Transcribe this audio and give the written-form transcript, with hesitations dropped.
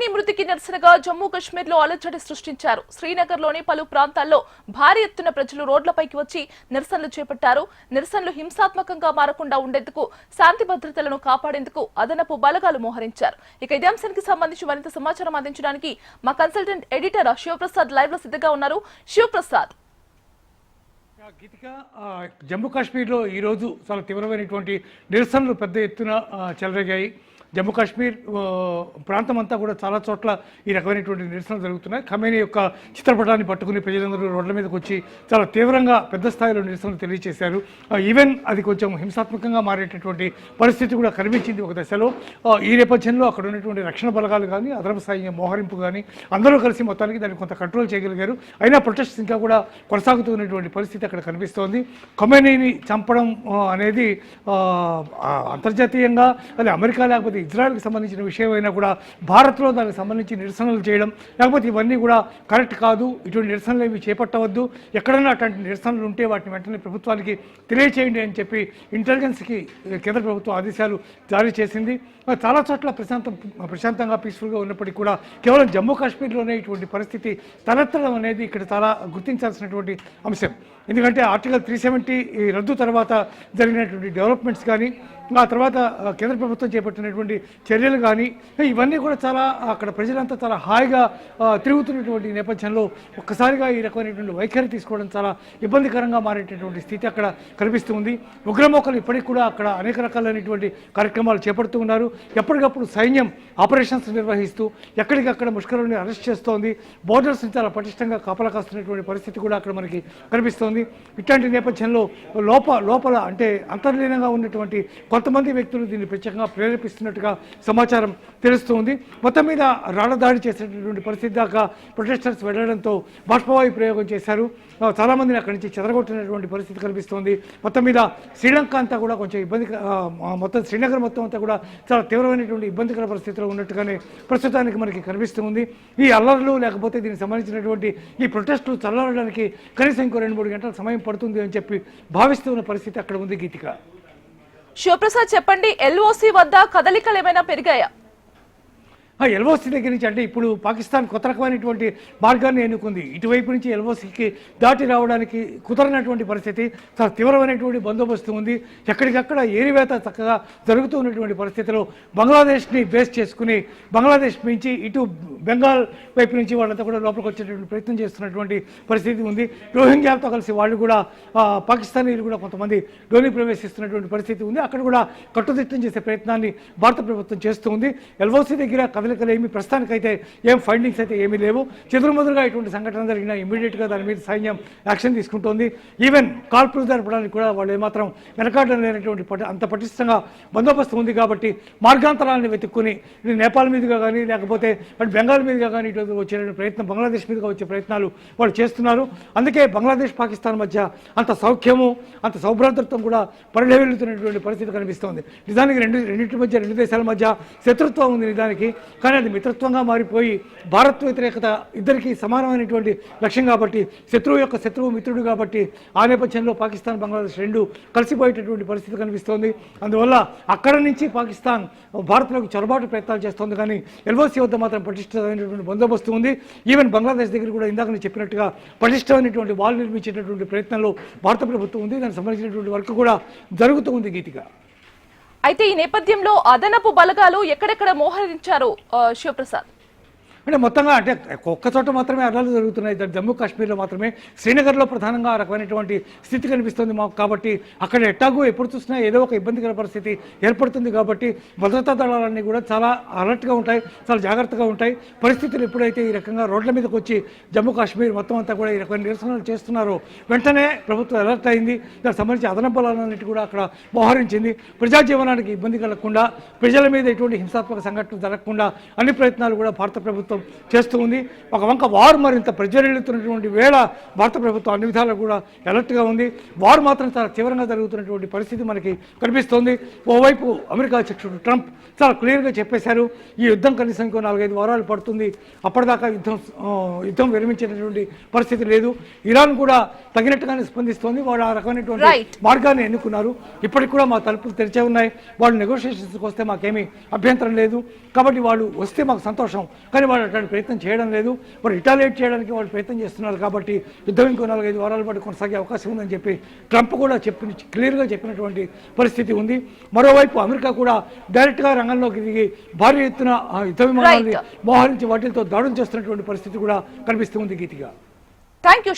Khamenei మృతికి నిరసనగా జమ్మూ కశ్మీర్లో అలజడి సృష్టించారు. శ్రీనగర్లోని పలు ప్రాంతాల్లో భారీ ఎత్తున ప్రజలు రోడ్లపైకి వచ్చి నిరసనలు చేపట్టారు. నిరసనలు హింసాత్మకంగా మారకుండా ఉండేందుకు, శాంతి భద్రతలను కాపాడేందుకు అదనపు బలగాలు మోహరించారు. ఇక ఇదే అంశానికి సంబంధించి మరింత సమాచారం అందించడానికి మా కన్సల్టెంట్ ఎడిటర్ శివప్రసాద్ లైవ్ లో సిద్ధంగా ఉన్నారు. శివప్రసాద్, గీతిక, జమ్మూ కాశ్మీర్లో ఈరోజు చాలా తీవ్రమైనటువంటి నిరసనలు పెద్ద ఎత్తున చెలరేగాయి. జమ్మూ కాశ్మీర్ ప్రాంతం అంతా కూడా చాలా చోట్ల ఈ రకమైనటువంటి నిరసనలు జరుగుతున్నాయి. ఖమేనీ యొక్క చిత్రపటాన్ని పట్టుకుని ప్రజలందరూ రోడ్ల మీదకి వచ్చి చాలా తీవ్రంగా పెద్ద స్థాయిలో నిరసనలు తెలియజేశారు. ఈవెన్ అది కొంచెం హింసాత్మకంగా మారేటటువంటి పరిస్థితి కూడా కనిపించింది ఒక దశలో. ఈ నేపథ్యంలో అక్కడ ఉన్నటువంటి రక్షణ బలగాలు కానీ, అదనపు సైన్య మోహరింపు కానీ అందరూ కలిసి మొత్తానికి దాన్ని కొంత కంట్రోల్ చేయగలిగారు. అయినా ప్రొటెస్ట్ ఇంకా కూడా కొనసాగుతున్నటువంటి పరిస్థితి అక్కడ కనిపిస్తోంది. ఖమేనీని చంపడం అనేది అంతర్జాతీయంగా, అది అమెరికా లేకపోతే ఇజ్రాయెల్కి సంబంధించిన విషయం అయినా కూడా భారత్లో దానికి సంబంధించి నిరసనలు చేయడం, లేకపోతే ఇవన్నీ కూడా కరెక్ట్ కాదు, ఇటువంటి నిరసనలు ఏమి చేపట్టవద్దు, ఎక్కడైనా అటువంటి నిరసనలు ఉంటే వాటిని వెంటనే ప్రభుత్వానికి తెలియచేయండి అని చెప్పి ఇంటెలిజెన్స్కి కేంద్ర ప్రభుత్వం ఆదేశాలు జారీ చేసింది. చాలా చోట్ల ప్రశాంతంగా పీస్ఫుల్గా ఉన్నప్పటికీ కూడా కేవలం జమ్మూ కాశ్మీర్లోనే ఇటువంటి పరిస్థితి తలెత్తడం అనేది ఇక్కడ చాలా గుర్తించాల్సినటువంటి అంశం. ఎందుకంటే ఆర్టికల్ 370 రద్దు తర్వాత జరిగినటువంటి డెవలప్మెంట్స్ కానీ, ఆ తర్వాత కేంద్ర ప్రభుత్వం చేపట్టినటువంటి చర్యలు కానీ, ఇవన్నీ కూడా చాలా అక్కడ ప్రజలంతా చాలా హాయిగా తిరుగుతున్నటువంటి నేపథ్యంలో ఒక్కసారిగా ఈ రకమైనటువంటి వైఖరి తీసుకోవడం చాలా ఇబ్బందికరంగా మారేటటువంటి స్థితి అక్కడ కనిపిస్తుంది. ఉగ్రమోకలు ఇప్పటికి కూడా అక్కడ అనేక రకాలైనటువంటి కార్యక్రమాలు చేపడుతూ ఉన్నారు. ఎప్పటికప్పుడు సైన్యం ఆపరేషన్స్ నిర్వహిస్తూ ఎక్కడికక్కడ ముష్కరుల్ని అరెస్ట్ చేస్తోంది. బోర్డర్స్ని చాలా పటిష్టంగా కాపలా కాస్తున్నటువంటి పరిస్థితి కూడా అక్కడ మనకి కనిపిస్తోంది. ఇట్లాంటి నేపథ్యంలో లోపల అంటే అంతర్లీనంగా ఉన్నటువంటి కొంతమంది వ్యక్తులు దీన్ని ప్రత్యేకంగా ప్రేరేపిస్తున్నట్టుగా సమాచారం తెలుస్తుంది. మొత్తం మీద రాళ్లదాడి చేసేటటువంటి పరిస్థితి దాకా ప్రొటెస్టర్స్ వెళ్లడంతో బాష్పవాయు ప్రయోగం చేశారు. చాలామందిని అక్కడి నుంచి చెదరగొట్టినటువంటి పరిస్థితి కనిపిస్తోంది. మొత్తం మీద శ్రీలంక అంతా కూడా కొంచెం మొత్తం శ్రీనగర్ మొత్తం అంతా కూడా చాలా తీవ్రమైనటువంటి ఇబ్బందికర పరిస్థితిలో ఉన్నట్టుగానే ప్రస్తుతానికి మనకి కనిపిస్తుంది. ఈ అల్లర్లు లేకపోతే దీనికి సంబంధించినటువంటి ఈ ప్రొటెస్టులు చల్లారడానికి కనీసం ఇంకో 2-3 గంటల సమయం పడుతుంది అని చెప్పి భావిస్తున్న పరిస్థితి అక్కడ ఉంది. గీతిక, శివప్రసాద్ చెప్పండి, ఎల్ఓసి వద్ద కదలికలు ఏమైనా పెరిగాయా? ఎల్ఓసి దగ్గర నుంచి అంటే ఇప్పుడు పాకిస్తాన్ కొత్త రకమైనటువంటి మార్గాన్ని ఎన్నుకుంది. ఇటువైపు నుంచి ఎల్ఓసికి దాటి రావడానికి కుదరనటువంటి పరిస్థితి, చాలా తీవ్రమైనటువంటి బందోబస్తు ఉంది. ఎక్కడికక్కడ ఏరివేత చక్కగా జరుగుతూ ఉన్నటువంటి పరిస్థితిలో బంగ్లాదేశ్ని బేస్ చేసుకుని బంగ్లాదేశ్ నుంచి ఇటు బెంగాల్ వైపు నుంచి వాళ్ళంతా కూడా లోపలికి వచ్చేటువంటి ప్రయత్నం చేస్తున్నటువంటి పరిస్థితి ఉంది. రోహింగ్యాలతో కలిసి వాళ్ళు కూడా పాకిస్తానీలు కూడా కొంతమంది డోని ప్రవేశిస్తున్నటువంటి పరిస్థితి ఉంది. అక్కడ కూడా కట్టుదిట్టం చేసే ప్రయత్నాన్ని భారత ప్రభుత్వం చేస్తూ ఉంది. ఎల్ఓసి దగ్గర కదలికలు ఏమి ప్రస్తుతానికైతే ఏం ఫైండింగ్స్ అయితే ఏమీ లేవు. చెదురుమదురుగా ఇటువంటి సంఘటన జరిగినా ఇమీడియట్గా దాని మీద సైన్యం యాక్షన్ తీసుకుంటోంది. ఈవెన్ కాల్పులు జరపడానికి కూడా వాళ్ళు ఏమాత్రం వెనకాడడం లేనటువంటి అంత పటిష్టంగా బందోబస్తు ఉంది. కాబట్టి మార్గాంతరాలను వెతుక్కుని నేపాల్ మీదుగా కానీ, లేకపోతే బెంగాల్ మీదుగా కానీ ఇటు వచ్చే ప్రయత్నం, బంగ్లాదేశ్ మీదుగా వచ్చే ప్రయత్నాలు వాళ్ళు చేస్తున్నారు. అందుకే బంగ్లాదేశ్ పాకిస్తాన్ మధ్య అంత సౌఖ్యము, అంత సౌభ్రాతృత్వం కూడా పరిఢవిల్లుతున్నటువంటి పరిస్థితి కనిపిస్తోంది. నిజానికి రెండింటి మధ్య, రెండు దేశాల మధ్య శత్రుత్వం ఉంది నిజానికి, కానీ అది మిత్రత్వంగా మారిపోయి భారత్ వ్యతిరేకత ఇద్దరికీ సమానమైనటువంటి లక్ష్యం కాబట్టి, శత్రువు యొక్క శత్రువు మిత్రుడు కాబట్టి ఆ నేపథ్యంలో పాకిస్తాన్ బంగ్లాదేశ్ రెండు కలిసిపోయేటటువంటి పరిస్థితి కనిపిస్తోంది. అందువల్ల అక్కడ నుంచి పాకిస్తాన్ భారత్లోకి చొరబాటు ప్రయత్నాలు చేస్తోంది. కానీ ఎల్ఓసి వద్ద మాత్రం పటిష్టమైనటువంటి బందోబస్తు ఉంది. ఈవెన్ బంగ్లాదేశ్ దగ్గర కూడా ఇందాక నేను చెప్పినట్టుగా పటిష్టమైనటువంటి వాల్ నిర్మించేటటువంటి ప్రయత్నంలో భారత ప్రభుత్వం ఉంది. దానికి సంబంధించినటువంటి వర్క్ కూడా జరుగుతూ ఉంది. గీతిక, అయితే ఈ నేపథ్యంలో అదనపు బలగాలు ఎక్కడెక్కడ మోహరించారు శివప్రసాద్? అంటే మొత్తంగా అంటే ఒక్క చోట మాత్రమే అర్రాలు జరుగుతున్నాయి. జమ్మూ కాశ్మీర్లో మాత్రమే, శ్రీనగర్లో ప్రధానంగా ఆ రకమైనటువంటి స్థితి కనిపిస్తుంది మాకు. కాబట్టి అక్కడ ఎట్టాగూ ఎప్పుడు చూసినా ఏదో ఒక ఇబ్బందికర పరిస్థితి ఏర్పడుతుంది. కాబట్టి భద్రతా దళాలన్నీ కూడా చాలా అలర్ట్గా ఉంటాయి, చాలా జాగ్రత్తగా ఉంటాయి. పరిస్థితులు ఎప్పుడైతే ఈ రకంగా రోడ్ల మీదకి వచ్చి జమ్మూ కాశ్మీర్ మొత్తం అంతా కూడా ఈ రకమైన నిరసనలు చేస్తున్నారో వెంటనే ప్రభుత్వం అలర్ట్ అయింది. దానికి సంబంధించి అదనపు బలాలన్నిటి కూడా అక్కడ మోహరించింది. ప్రజాజీవనానికి ఇబ్బంది కలగకుండా, ప్రజల మీద ఎటువంటి హింసాత్మక సంఘటనలు జరగకుండా అన్ని ప్రయత్నాలు కూడా భారత ప్రభుత్వం ప్రభుత్వం చేస్తూ ఉంది. ఒక వంక వారు మరింత ప్రజ్వరిల్లుతున్నటువంటి వేళ భారత ప్రభుత్వం అన్ని విధాలు కూడా అలర్ట్గా ఉంది. వారు మాత్రం చాలా తీవ్రంగా జరుగుతున్నటువంటి పరిస్థితి మనకి కనిపిస్తోంది. ఓవైపు అమెరికా అధ్యక్షుడు ట్రంప్ చాలా క్లియర్గా చెప్పేశారు, ఈ యుద్ధం కనీసం ఇంకో 4-5 వారాలు పడుతుంది, అప్పటిదాకా యుద్ధం విరమించేటటువంటి పరిస్థితి లేదు. ఇరాన్ కూడా తగినట్టుగానే స్పందిస్తోంది. వాళ్ళు ఆ రకమైనటువంటి మార్గాన్ని ఎన్నుకున్నారు. ఇప్పటికి కూడా మా తలుపులు తెరిచే ఉన్నాయి. వాళ్ళు నెగోషియేషన్స్కి వస్తే మాకేమీ అభ్యంతరం లేదు, కాబట్టి వాళ్ళు వస్తే మాకు సంతోషం. కానీ వాళ్ళు అటువంటి ప్రయత్నం చేయడం లేదు. వాళ్ళు రిటాలియేట్ చేయడానికి వాళ్ళు ప్రయత్నం చేస్తున్నారు. కాబట్టి యుద్ధం ఇంకో 4-5 వారాల పాటు కొనసాగే అవకాశం ఉందని చెప్పి ట్రంప్ కూడా క్లియర్గా చెప్పినటువంటి పరిస్థితి ఉంది. మరోవైపు అమెరికా కూడా డైరెక్ట్గా రంగంలోకి దిగి భారీ ఎత్తున యుద్ధ విమానాన్ని మోహరించి వాటితో దాడులు చేస్తున్నటువంటి పరిస్థితి కూడా కనిపిస్తుంది. Geetiga thank you.